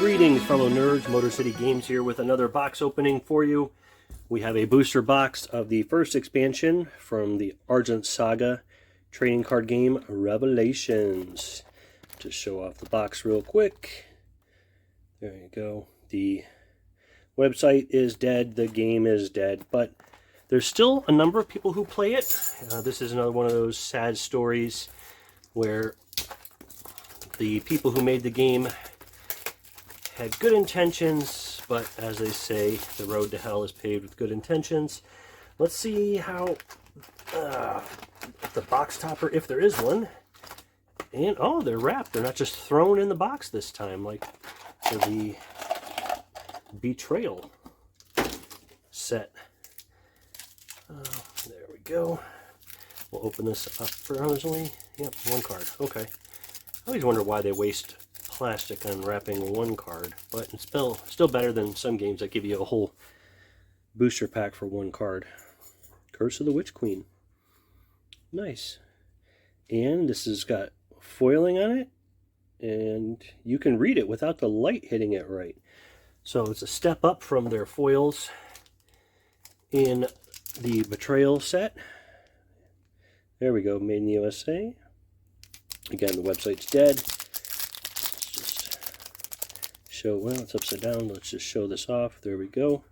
Greetings, fellow nerds. Motor City Games here with another box opening for you. We have a booster box of the first expansion from the Argent Saga trading card game, Revelations. Just show off the box real quick. There you go. The website is dead, the game is dead, but there's still a number of people who play it. This is another one of those sad stories where the people who made the game had good intentions, but as they say, the road to hell is paved with good intentions. Let's see how the box topper, if there is one, and oh, they're wrapped. They're not just thrown in the box this time, like for the Betrayal set. There we go. We'll open this up for only, yep, one card. Okay. I always wonder why they waste plastic unwrapping one card, but it's still better than some games that give you a whole booster pack for one card. Curse of the Witch Queen. Nice. And this has got foiling on it, and you can read it without the light hitting it right. So it's a step up from their foils in the Betrayal set. There we go, made in the USA. Again, the website's dead. Well, it's upside down. Let's just show this off. There we go.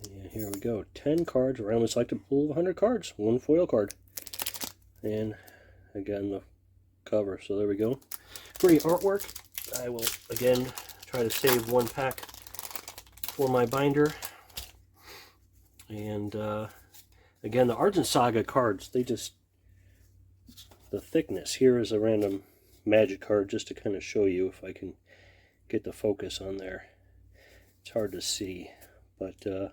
And here we go. 10 cards, randomly selected pool of 100 cards. One foil card. And again, the cover. So there we go. Great artwork. I will, again, try to save one pack for my binder. And, again, the Argent Saga cards, the thickness. Here is a random magic card just to kind of show you if I can get the focus on there. It's hard to see, but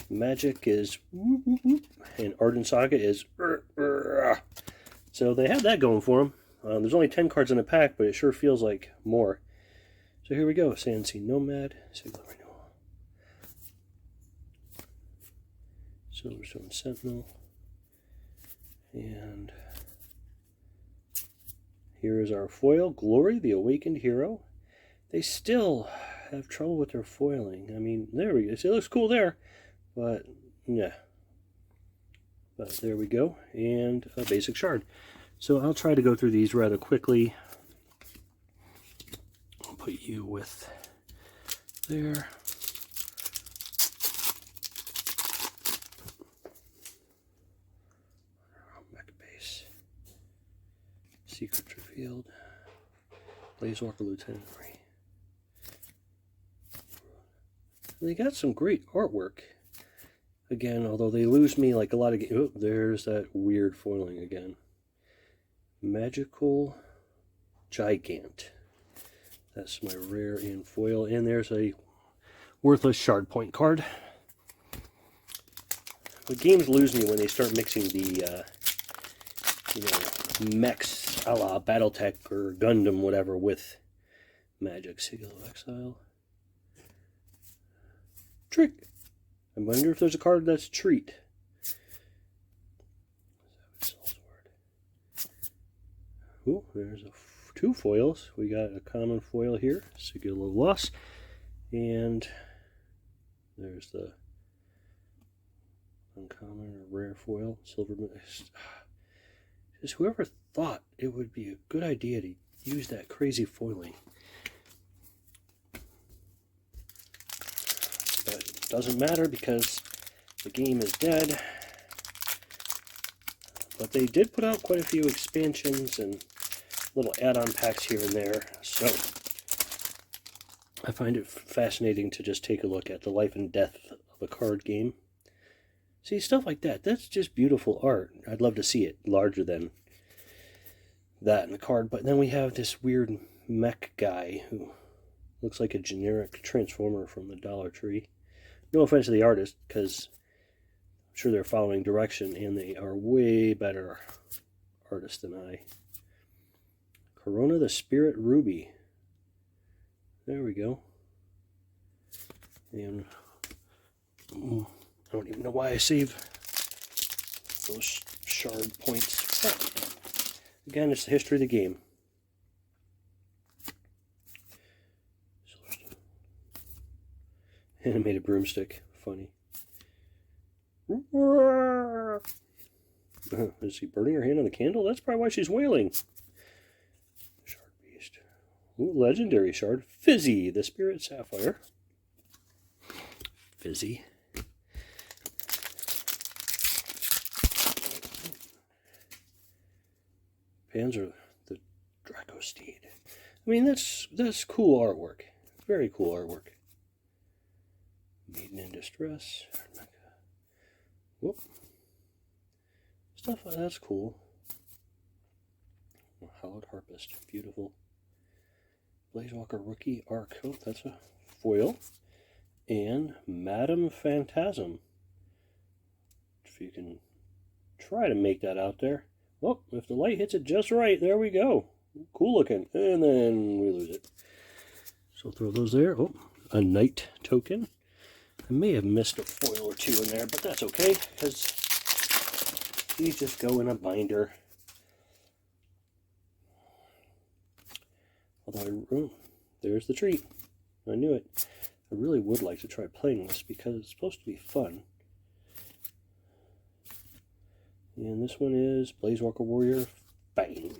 magic is and Argent Saga is so they have that going for them. There's only 10 cards in a pack, but it sure feels like more. So here we go. Sand Sea Nomad, Sigil Renewal, Silverstone Sentinel, and here is our foil, Glory, the Awakened Hero. They still have trouble with their foiling. I mean, there we go. See, it looks cool there, but yeah. But there we go, and a basic shard. So I'll try to go through these rather quickly. I'll put you with there. Back base. Secrets Revealed. Blazewalker Lieutenant 3. They got some great artwork. Again, although they lose me like a lot of games. Oh, there's that weird foiling again. Magical Gigant. That's my rare in foil. And there's a worthless shard point card. But games lose me when they start mixing the, mechs a la Battletech or Gundam, whatever, with magic. Sigil of Exile. Trick. I wonder if there's a card that's Treat. Ooh, there's two foils. We got a common foil here, Sigil of Loss, and there's the uncommon or rare foil, Silver. Just whoever thought it would be a good idea to use that crazy foiling. But it doesn't matter because the game is dead. But they did put out quite a few expansions and little add-on packs here and there. So I find it fascinating to just take a look at the life and death of a card game. See, stuff like that. That's just beautiful art. I'd love to see it larger than that in the card. But then we have this weird mech guy who looks like a generic Transformer from the Dollar Tree. No offense to the artist, because I'm sure they're following direction, and they are way better artists than I. Corona the Spirit Ruby. There we go. And I don't even know why I save those shard points. But again, it's the history of the game. Animated broomstick. Funny. Is she burning her hand on the candle? That's probably why she's wailing. Shard beast. Ooh, legendary shard. Fizzy, the spirit sapphire. Fizzy. Panzer, the Draco Steed. I mean, that's cool artwork. Very cool artwork. Maiden in Distress. Whoop. Stuff like that's cool. Hallowed Harpist. Beautiful. Blazewalker Rookie Arc. Oh, that's a foil. And Madame Phantasm. If you can try to make that out there. Well, if the light hits it just right, there we go. Cool looking. And then we lose it. So throw those there. Oh, a Knight token. I may have missed a foil or two in there, but that's okay, because these just go in a binder. Although, there's the treat. I knew it. I really would like to try playing this because it's supposed to be fun. And this one is Blazewalker Warrior Fang.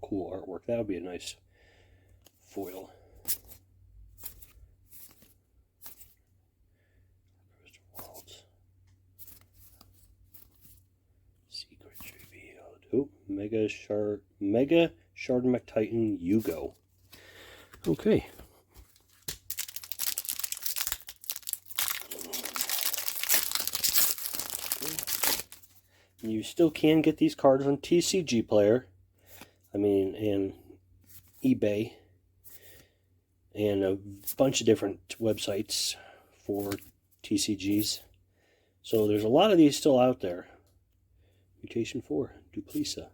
Cool artwork. That would be a nice foil. Worlds. Secrets revealed. Oh, Mega Shardmac Titan Yugo. Okay. You still can get these cards on TCG Player. I mean, and eBay. And a bunch of different websites for TCGs. So there's a lot of these still out there. Mutation 4, Duplisa.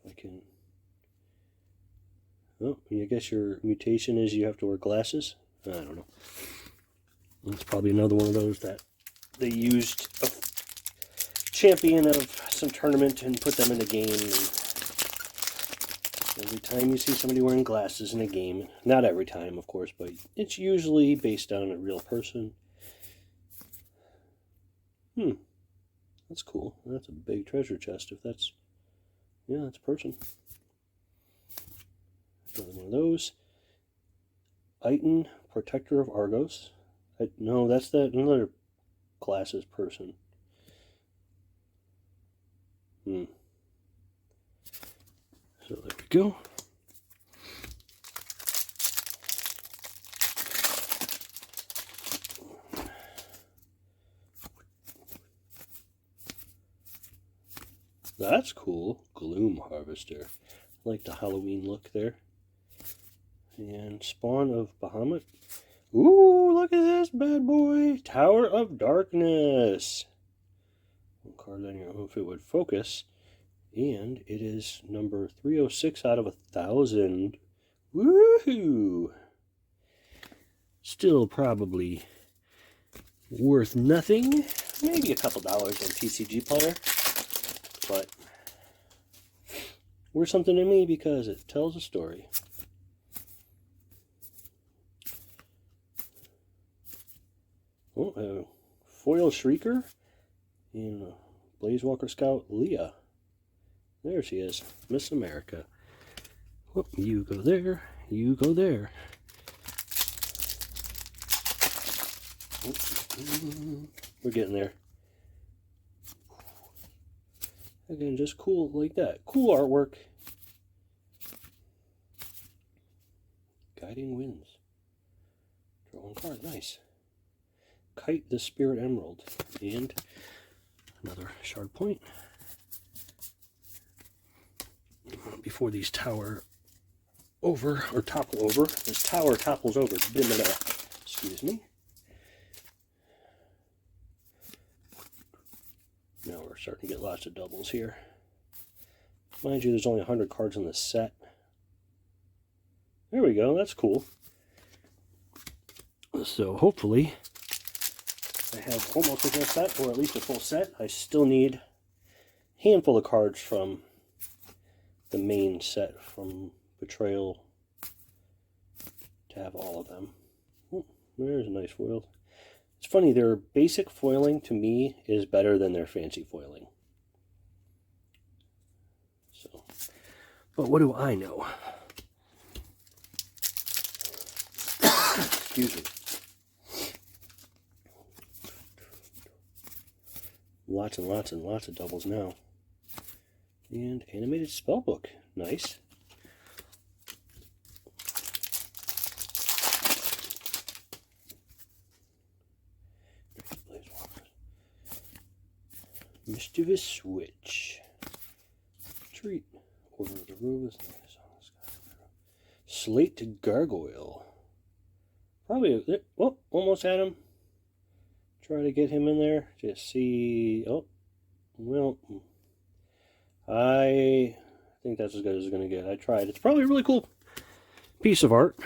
If I can... Oh, I guess your mutation is you have to wear glasses? I don't know. It's probably another one of those that they used a champion of some tournament and put them in the game. And every time you see somebody wearing glasses in a game, not every time, of course, but it's usually based on a real person. That's cool. That's a big treasure chest if that's... Yeah, that's a person. Another one of those. Iton, Protector of Argos. No, that's that another glasses person. So there we go. That's cool. Gloom Harvester. I like the Halloween look there. And Spawn of Bahamut. Ooh, look at this bad boy. Tower of Darkness. One card on your own if it would focus. And it is number 306 out of 1,000. Woohoo! Still probably worth nothing. Maybe a couple dollars on TCG Player. But worth something to me because it tells a story. Oh, a Foil Shrieker and a Blazewalker Scout Leah. There she is, Miss America. Whoop, you go there, you go there. We're getting there. Again, just cool like that. Cool artwork. Guiding Winds. Draw one card, nice. Kite the Spirit Emerald. And another shard point. Before these tower over, or topple over. This tower topples over. Excuse me. Now we're starting to get lots of doubles here. Mind you, there's only 100 cards in the set. There we go, that's cool. So hopefully I have almost a full set, or at least a full set. I still need handful of cards from the main set from Betrayal to have all of them. Oh, there's a nice foil. It's funny, their basic foiling to me is better than their fancy foiling. So, but what do I know? Excuse me. Lots and lots and lots of doubles now. And animated spellbook. Nice. Mischievous Switch. Treat. Order of the Rose. Slate Gargoyle. Probably, oh, almost had him. Try to get him in there. Just see, oh, well, I think that's as good as it's going to get. I tried. It's probably a really cool piece of art.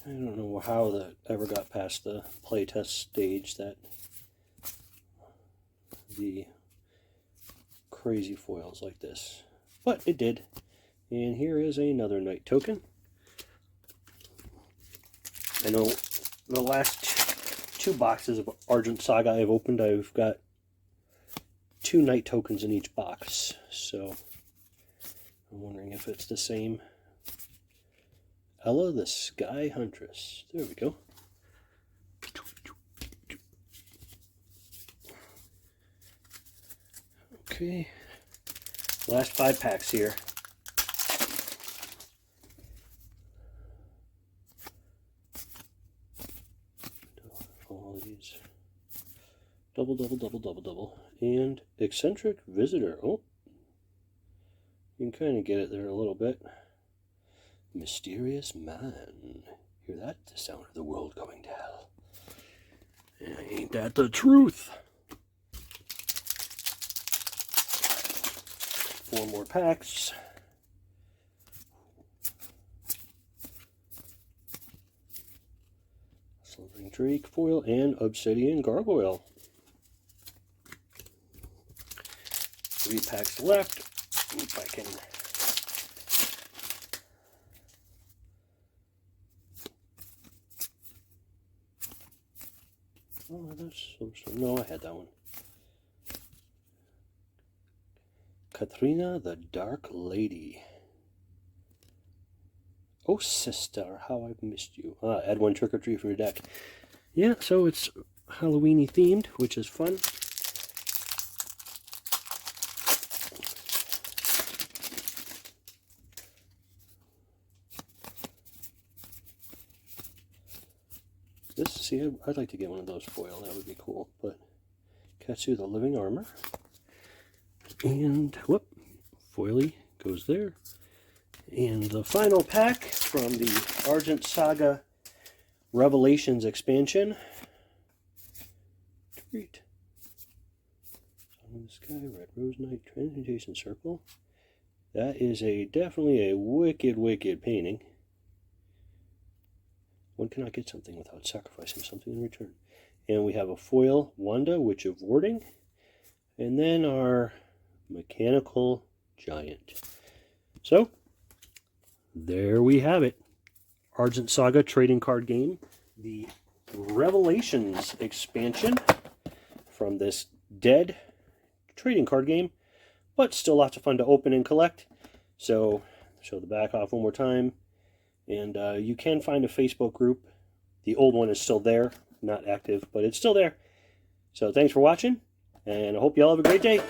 I don't know how that ever got past the playtest stage, that the crazy foils like this, but it did. And here is another night token. I know the last two boxes of Argent Saga I've opened, I've got 2 night tokens in each box, so I'm wondering if it's the same. Ella the Sky Huntress. There we go. Okay. Last 5 packs here. All these. Double, double, double, double, double. And Eccentric Visitor. Oh. You can kind of get it there a little bit. Mysterious Man. Hear that? The sound of the world going to hell. Ain't that the truth? 4 more packs. Slithering Drake foil and Obsidian Gargoyle. 3 packs left. If I can. Oh, that's so. No, I had that one. Katrina the Dark Lady. Oh, sister, how I've missed you. Add 1 trick or treat for your deck. Yeah, so it's Halloween-y themed, which is fun. This, see, I'd like to get one of those foil. That would be cool. But Katsu the Living Armor. And, whoop, foily goes there. And the final pack from the Argent Saga Revelations expansion. Treat. Sun in the Sky, Red Rose Knight, Transmutation Circle. That is definitely a wicked, wicked painting. One cannot get something without sacrificing something in return. And we have a foil Wanda, Witch of Warding. And then our Mechanical Giant. So, there we have it. Argent Saga trading card game. The Revelations expansion from this dead trading card game. But still lots of fun to open and collect. So, show the back off one more time. And you can find a Facebook group. The old one is still there. Not active, but it's still there. So thanks for watching. And I hope you all have a great day.